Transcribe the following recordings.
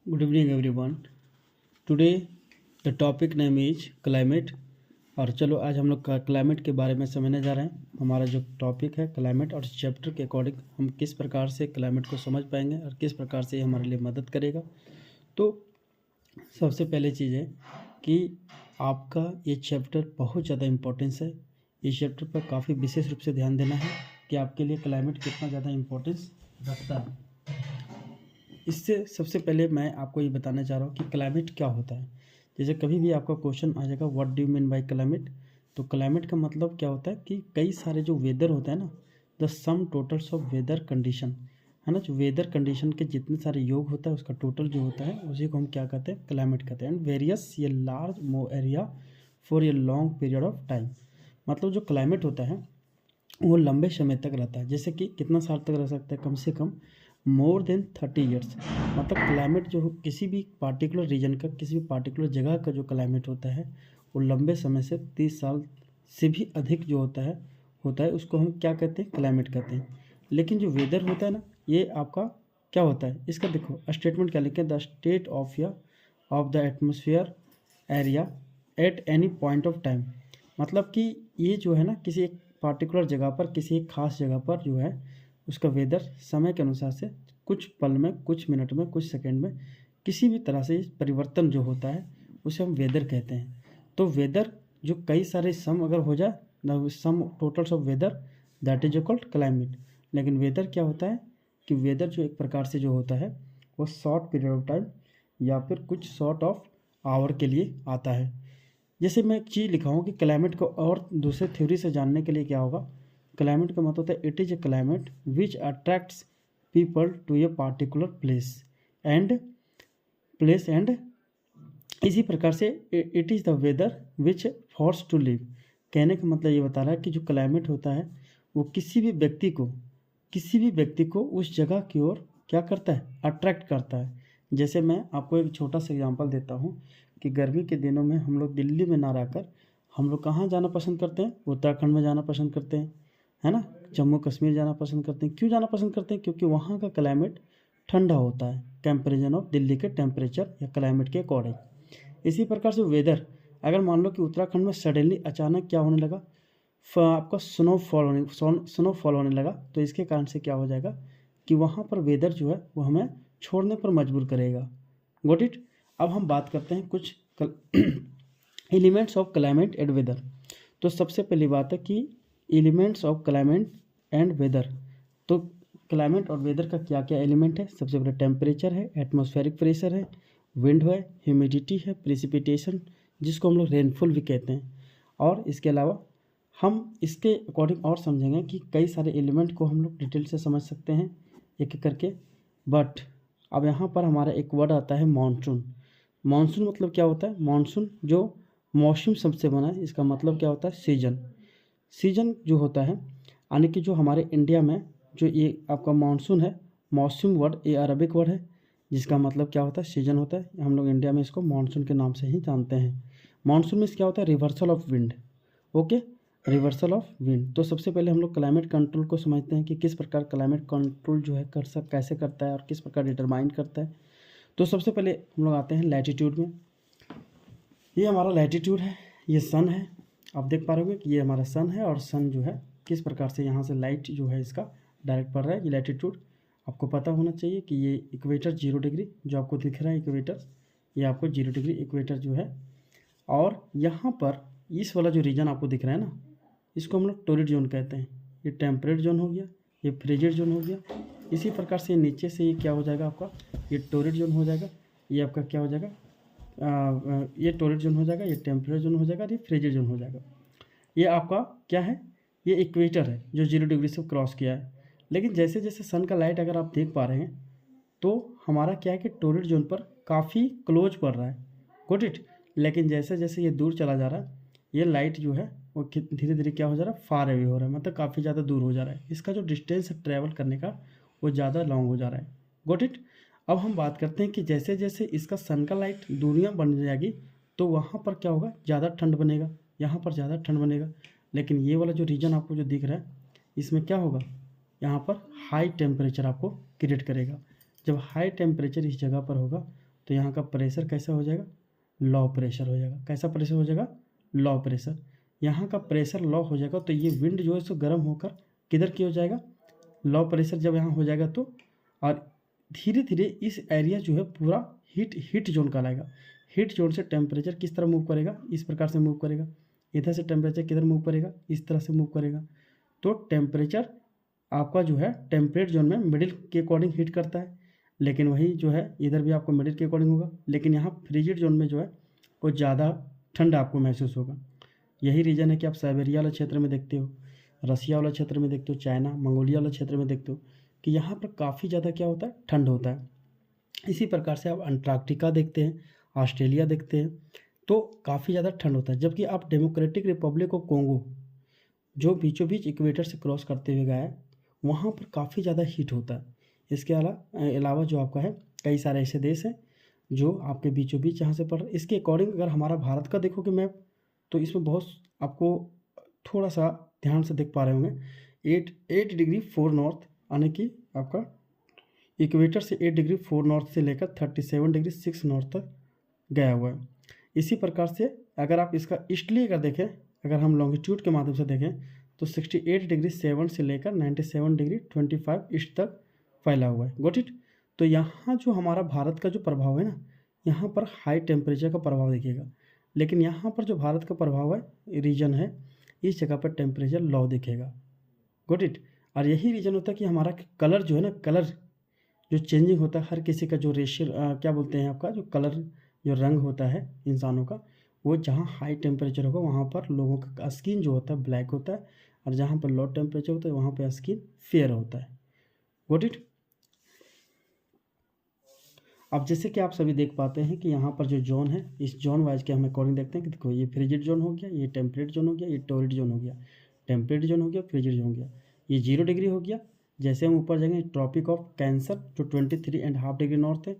Good evening everyone. Today the topic name is climate। और चलो आज हम लोग क्लाइमेट के बारे में समझने जा रहे हैं। हमारा जो टॉपिक है क्लाइमेट और इस चैप्टर के अकॉर्डिंग हम किस प्रकार से क्लाइमेट को समझ पाएंगे और किस प्रकार से ये हमारे लिए मदद करेगा। तो सबसे पहले चीज़ है कि आपका ये चैप्टर बहुत ज़्यादा इम्पोर्टेंस है। इस चैप्टर पर काफ़ी विशेष रूप से ध्यान देना है कि आपके लिए क्लाइमेट कितना ज़्यादा इम्पोर्टेंस रखता है। इससे सबसे पहले मैं आपको ये बताना चाह रहा हूँ कि क्लाइमेट क्या होता है। जैसे कभी भी आपका क्वेश्चन आ जाएगा what do you mean by climate, तो क्लाइमेट का मतलब क्या होता है कि कई सारे जो वेदर होता है ना, the sum totals of weather condition है ना, जो वेदर कंडीशन के जितने सारे योग होता है उसका टोटल जो होता है उसी को हम क्या कहते हैं, क्लाइमेट कहते हैं। एंड वेरियस ये large area for a long period of time. मतलब जो क्लाइमेट होता है वो लंबे समय तक रहता है। जैसे कि कितना साल तक रह सकता है, कम से कम मोर देन 30 ईयर्स। मतलब क्लाइमेट जो किसी भी पार्टिकुलर रीजन का, किसी भी पार्टिकुलर जगह का जो क्लाइमेट होता है वो लंबे समय से 30 साल से भी अधिक जो होता है उसको हम क्या कहते हैं, क्लाइमेट कहते हैं। लेकिन जो वेदर होता है ना, ये आपका क्या होता है, इसका देखो स्टेटमेंट क्या लिखे, the state of the atmosphere area at any point of time. मतलब कि ये जो है ना, किसी एक पार्टिकुलर जगह पर, किसी एक खास जगह पर जो है उसका वेदर समय के अनुसार से कुछ पल में, कुछ मिनट में, कुछ सेकंड में किसी भी तरह से परिवर्तन जो होता है उसे हम वेदर कहते हैं। तो वेदर जो कई सारे सम अगर हो जाए ना, sum totals of weather that is called climate. लेकिन वेदर क्या होता है कि वेदर जो एक प्रकार से जो होता है वो शॉर्ट पीरियड ऑफ टाइम या फिर कुछ शॉर्ट ऑफ आवर के लिए आता है। जैसे मैं एक चीज़ लिखा हूँ कि क्लाइमेट को और दूसरे थ्योरी से जानने के लिए क्या होगा, क्लाइमेट का मतलब होता है it is a climate which attracts people to a particular place and इसी प्रकार से it is the weather which force to live. कहने का मतलब ये बता रहा है कि जो क्लाइमेट होता है वो किसी भी व्यक्ति को उस जगह की ओर क्या करता है, अट्रैक्ट करता है। जैसे मैं आपको एक छोटा सा एग्जांपल देता हूँ कि गर्मी के दिनों में हम लोग दिल्ली में ना रहकर हम लोग कहाँ जाना पसंद करते हैं, उत्तराखंड में जाना पसंद करते हैं, है ना, जम्मू कश्मीर जाना पसंद करते हैं। क्यों जाना पसंद करते हैं? क्योंकि वहाँ का क्लाइमेट ठंडा होता है कंपेरिजन ऑफ दिल्ली के टेम्परेचर या क्लाइमेट के अकॉर्डिंग। इसी प्रकार से वेदर, अगर मान लो कि उत्तराखंड में सडनली अचानक क्या होने लगा, आपका स्नोफॉल होने लगा, तो इसके कारण से क्या हो जाएगा कि वहाँ पर वेदर जो है वो हमें छोड़ने पर मजबूर करेगा। Got it. अब हम बात करते हैं कुछ elements of climate and weather. तो सबसे पहली बात है कि elements of climate and weather. तो क्लाइमेट और वेदर का क्या क्या एलिमेंट है? सबसे पहले टेम्परेचर है, एटमॉस्फेरिक प्रेशर है, विंड है, ह्यूमिडिटी है, प्रेसिपिटेशन जिसको हम लोग रेनफॉल भी कहते हैं। और इसके अलावा हम इसके अकॉर्डिंग और समझेंगे कि कई सारे एलिमेंट को हम लोग डिटेल से समझ सकते हैं एक एक करके। बट अब यहाँ पर हमारा एक वर्ड आता है मानसून। मानसून मतलब क्या होता है? मानसून जो मौसम शब्द से बना है, इसका मतलब क्या होता है? सीजन जो होता है, यानी कि जो हमारे इंडिया में जो ये आपका मानसून है, मौसम वर्ड ये अरबिक वर्ड है जिसका मतलब क्या होता है? सीजन होता है। हम लोग इंडिया में इसको मानसून के नाम से ही जानते हैं। मानसून में क्या होता है? Reversal of wind. Okay, reversal of wind. तो सबसे पहले हम लोग क्लाइमेट कंट्रोल को समझते हैं कि किस प्रकार क्लाइमेट कंट्रोल जो है कैसे करता है और किस प्रकार डिटरमाइन करता है। तो सबसे पहले हम लोग आते हैं लैटीट्यूड में। ये हमारा लैटीट्यूड है, ये सन है। आप देख पा रहे होंगे कि ये हमारा सन है और सन जो है किस प्रकार से यहाँ से लाइट जो है इसका डायरेक्ट पड़ रहा है। ये लैटीट्यूड आपको पता होना चाहिए कि ये इक्वेटर 0 डिग्री जो आपको दिख रहा है इक्वेटर, ये आपको 0 डिग्री इक्वेटर जो है। और यहाँ पर इस वाला जो रीजन आपको दिख रहा है ना, इसको हम लोग टोरिड जोन कहते हैं। ये टेम्परेट जोन हो गया, ये फ्रिजिड जोन हो गया। इसी प्रकार से नीचे से ये क्या हो जाएगा आपका, ये टोरिड जोन हो जाएगा, ये आपका क्या हो जाएगा, ये टोरिड जोन हो जाएगा, ये टेम्परेट जोन हो जाएगा, ये फ्रिजिड जोन हो जाएगा। ये आपका क्या है, ये इक्वेटर है जो 0 डिग्री से क्रॉस किया है। लेकिन जैसे जैसे सन का लाइट अगर आप देख पा रहे हैं तो हमारा क्या है कि टोरिड जोन पर काफ़ी क्लोज पड़ रहा है, गॉट इट। लेकिन जैसे जैसे ये दूर चला जा रहा है, ये लाइट जो है वो धीरे धीरे क्या हो जा रहा है, फार अवे हो रहा है, मतलब काफ़ी ज़्यादा दूर हो जा रहा है। इसका जो डिस्टेंस है ट्रैवल करने का वो ज़्यादा लॉन्ग हो जा रहा है, गॉट इट। अब हम बात करते हैं कि जैसे जैसे इसका सन का लाइट दूरियाँ बढ़ जाएगी तो वहाँ पर क्या होगा, ज़्यादा ठंड बनेगा, यहाँ पर ज़्यादा ठंड बनेगा। लेकिन ये वाला जो रीजन आपको जो दिख रहा है इसमें क्या होगा, यहाँ पर हाई टेम्परेचर आपको क्रिएट करेगा। जब हाई टेम्परेचर इस जगह पर होगा तो यहाँ का प्रेशर कैसा हो जाएगा, लो प्रेशर हो जाएगा। कैसा प्रेशर हो जाएगा, लो प्रेशर। यहाँ का प्रेशर लो हो जाएगा तो ये विंड जो है सो गर्म होकर किधर की हो जाएगा, लो प्रेशर जब यहाँ हो जाएगा तो, और धीरे धीरे इस एरिया जो है पूरा हीट जोन कहलाएगा। हीट जोन से टेम्परेचर किस तरह मूव करेगा, इस प्रकार से मूव करेगा। इधर से टेम्परेचर किधर मूव करेगा, इस तरह से मूव करेगा। तो टेम्परेचर आपका जो है टेम्परेट जोन में मिडिल के अकॉर्डिंग हीट करता है, लेकिन वही जो है इधर भी आपको मिडिल के अकॉर्डिंग होगा, लेकिन यहाँ फ्रिजिड जोन में जो है वो ज़्यादा ठंड आपको महसूस होगा। यही रीज़न है कि आप साइबेरिया वाले क्षेत्र में देखते हो, रसिया वाला क्षेत्र में देखते हो, चाइना मंगोलिया वाले क्षेत्र में देखते हो कि यहाँ पर काफ़ी ज़्यादा क्या होता है, ठंड होता है। इसी प्रकार से आप अंटार्कटिका देखते हैं, ऑस्ट्रेलिया देखते हैं, तो काफ़ी ज़्यादा ठंड होता है। जबकि आप डेमोक्रेटिक रिपब्लिक ऑफ कॉन्गो जो बीचों बीच इक्वेटर से क्रॉस करते हुए गया है, वहाँ पर काफ़ी ज़्यादा हीट होता है। इसके अलावा जो आपका है कई सारे ऐसे देश हैं जो आपके बीचों बीच यहाँ से पड़ रहे। इसके अकॉर्डिंग अगर हमारा भारत का देखोगे मैप, तो इसमें बहुत आपको थोड़ा सा ध्यान से देख पा रहे होंगे। 8 डिग्री 4 नॉर्थ यानी कि आपका इक्वेटर से 8 डिग्री 4 नॉर्थ से लेकर 37 डिग्री 6 नॉर्थ तक गया हुआ है। इसी प्रकार से अगर आप इसका ईस्टली अगर देखें, अगर हम लॉन्गिट्यूड के माध्यम से देखें तो 68 डिग्री 7 से लेकर 97 डिग्री 25 ईस्ट तक फैला हुआ है। Got it. तो यहाँ जो हमारा भारत का जो प्रभाव है ना, यहाँ पर हाई टेम्परेचर का प्रभाव दिखेगा, लेकिन यहाँ पर जो भारत का प्रभाव है रीजन है, इस जगह पर टेम्परेचर लो दिखेगा। Got it. और यही रीजन होता है कि हमारा कलर जो है ना, कलर जो चेंजिंग होता है हर किसी का, जो रेशियल क्या बोलते हैं आपका, जो कलर जो रंग होता है इंसानों का, वो जहाँ हाई टेम्परेचर होगा वहाँ पर लोगों का स्किन जो होता है ब्लैक होता है, और जहाँ पर लो टेम्परेचर होता है वहाँ पर स्किन फेयर होता है। Got it. अब जैसे कि आप सभी देख पाते हैं कि यहाँ पर जो जोन है, इस जोन वाइज के हम अकॉर्डिंग देखते हैं कि देखो ये फ्रिजिड जोन हो गया, ये टेम्परेट जोन हो गया, ये टोरिड जोन हो गया, टेम्परेट जोन हो गया, फ्रिजिड जोन हो गया, ये 0 डिग्री हो गया। जैसे हम ऊपर जाएंगे ट्रॉपिक ऑफ कैंसर जो 23.5 डिग्री नॉर्थ है,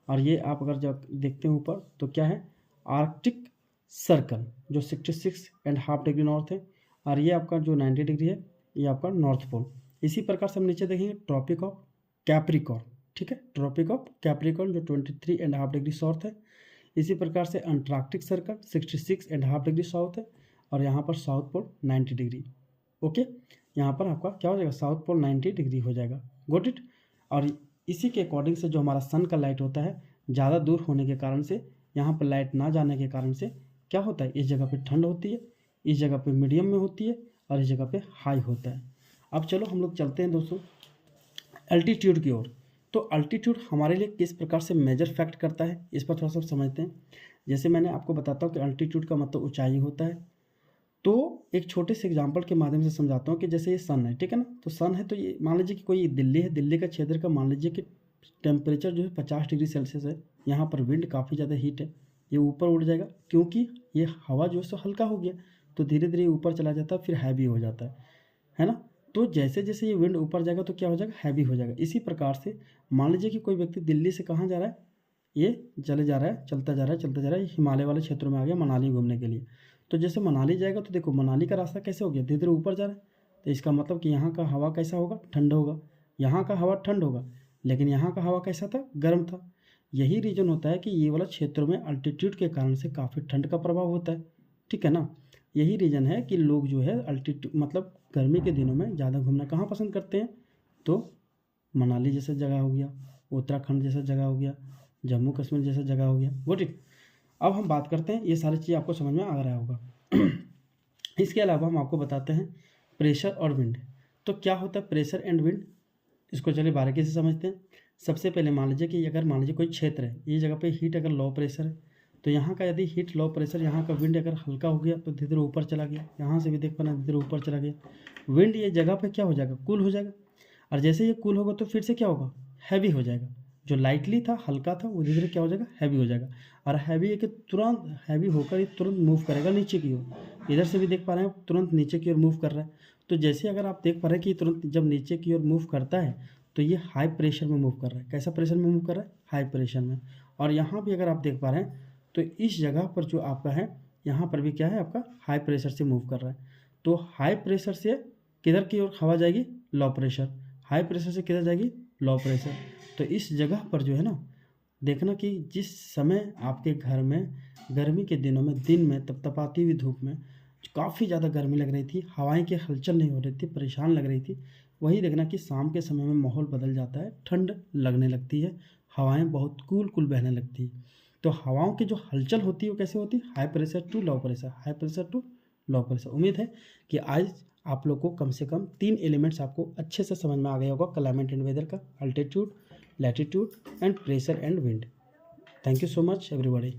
और ये आप अगर जब देखते हैं ऊपर तो क्या है, आर्कटिक सर्कल जो 66.5 डिग्री नॉर्थ है, और ये आपका जो 90 डिग्री है ये आपका नॉर्थ पोल। इसी प्रकार से हम नीचे देखेंगे ट्रॉपिक ऑफ कैप्रिकॉर्न, ठीक है, ट्रॉपिक ऑफ कैप्रिकॉर्न जो 23.5 डिग्री साउथ है। इसी प्रकार से अंटार्कटिक सर्कल 66.5 डिग्री साउथ है, और यहाँ पर साउथ पोल 90 डिग्री। ओके, यहाँ पर आपका क्या हो जाएगा, साउथ पोल 90 डिग्री हो जाएगा। Got it. और इसी के अकॉर्डिंग से जो हमारा सन का लाइट होता है, ज़्यादा दूर होने के कारण से, यहाँ पर लाइट ना जाने के कारण से क्या होता है, इस जगह पे ठंड होती है, इस जगह पे मीडियम में होती है, और इस जगह पे हाई होता है। अब चलो हम लोग चलते हैं दोस्तों अल्टीट्यूड की ओर। तो अल्टीट्यूड हमारे लिए किस प्रकार से मेजर फैक्ट करता है, इस पर थोड़ा सा समझते हैं। जैसे मैंने आपको बताता हूँ कि अल्टीट्यूड का मतलब ऊंचाई होता है। तो एक छोटे से एग्जांपल के माध्यम से समझाता हूँ कि जैसे ये सन है, ठीक है ना, तो सन है तो ये मान लीजिए कि कोई दिल्ली है, दिल्ली का क्षेत्र का मान लीजिए कि टेम्परेचर जो है 50 डिग्री सेल्सियस है, यहाँ पर विंड काफ़ी ज़्यादा हीट है, ये ऊपर उड़ जाएगा क्योंकि ये हवा जो है सो हल्का हो गया, तो धीरे धीरे ऊपर चला जाता है, फिर हैवी हो जाता है ना। तो जैसे जैसे ये विंड ऊपर जाएगा तो क्या हो जाएगा, हैवी हो जाएगा। इसी प्रकार से मान लीजिए कि कोई व्यक्ति दिल्ली से कहाँ जा रहा है, ये चले जा रहा है, चलता जा रहा है, हिमालय वाले क्षेत्रों में आ गया मनाली घूमने के लिए। तो जैसे मनाली जाएगा तो देखो मनाली का रास्ता कैसे हो गया, धीरे धीरे ऊपर जा रहा है, तो इसका मतलब कि यहाँ का हवा कैसा होगा, ठंड होगा। यहाँ का हवा ठंड होगा, लेकिन यहाँ का हवा कैसा था, गर्म था। यही रीज़न होता है कि ये वाला क्षेत्रों में अल्टीट्यूड के कारण से काफ़ी ठंड का प्रभाव होता है, ठीक है ना। यही रीज़न है कि लोग जो है अल्टीट्यूड मतलब गर्मी के दिनों में ज़्यादा घूमना कहाँ पसंद करते हैं, तो मनाली जैसा जगह हो गया, उत्तराखंड जैसा जगह हो गया, जम्मू कश्मीर जैसा जगह हो गया। वो ठीक। अब हम बात करते हैं, ये सारी चीज़ आपको समझ में आ रहा होगा। इसके अलावा हम आपको बताते हैं प्रेशर और विंड। तो क्या होता है प्रेशर एंड विंड, इसको चलिए बारीकी से समझते हैं। सबसे पहले मान लीजिए कि अगर मान लीजिए कोई क्षेत्र है, ये जगह पे हीट अगर लो प्रेशर है, तो यहाँ का यदि हीट लो प्रेशर, यहाँ का विंड अगर हल्का हो गया तो धीरे धीरे ऊपर चला गया, यहाँ से भी देख पाना धीरे धीरे ऊपर चला गया। विंड ये जगह पे क्या हो जाएगा, कूल हो जाएगा, और जैसे ये कूल होगा तो फिर से क्या होगा, हैवी हो जाएगा। जो लाइटली था, हल्का था, वो धीरे धीरे क्या हो जाएगा, हैवी हो जाएगा। और हैवी है कि तुरंत हैवी होकर ये तुरंत मूव करेगा नीचे की ओर। इधर से भी देख पा रहे हैं तुरंत नीचे की ओर मूव कर रहा है। तो जैसे अगर आप देख पा रहे हैं कि तुरंत जब नीचे की ओर मूव करता है तो ये हाई प्रेशर में मूव कर रहा है। कैसा प्रेशर में मूव कर रहा है, हाई प्रेशर में। और यहाँ भी अगर आप देख पा रहे हैं तो इस जगह पर जो आपका है, यहाँ पर भी क्या है, आपका हाई प्रेशर से मूव कर रहा है। तो हाई प्रेशर से किधर की ओर हवा जाएगी, लो प्रेशर। हाई प्रेशर से किधर जाएगी, लो प्रेशर। तो इस जगह पर जो है ना, देखना कि जिस समय आपके घर में गर्मी के दिनों में दिन में तपतपाती हुई धूप में काफ़ी ज़्यादा गर्मी लग रही थी, हवाएं की हलचल नहीं हो रही थी, परेशान लग रही थी, वही देखना कि शाम के समय में माहौल बदल जाता है, ठंड लगने लगती है, हवाएं बहुत कूल कूल बहने लगती है। तो हवाओं की जो हलचल होती है वो कैसे होती है? High pressure to low pressure, high pressure to low pressure. उम्मीद है कि आज आप लोग को कम से कम 3 एलिमेंट्स आपको अच्छे से समझ में आ गया होगा क्लाइमेट एंड वेदर का, altitude, latitude and pressure and wind. Thank you so much everybody.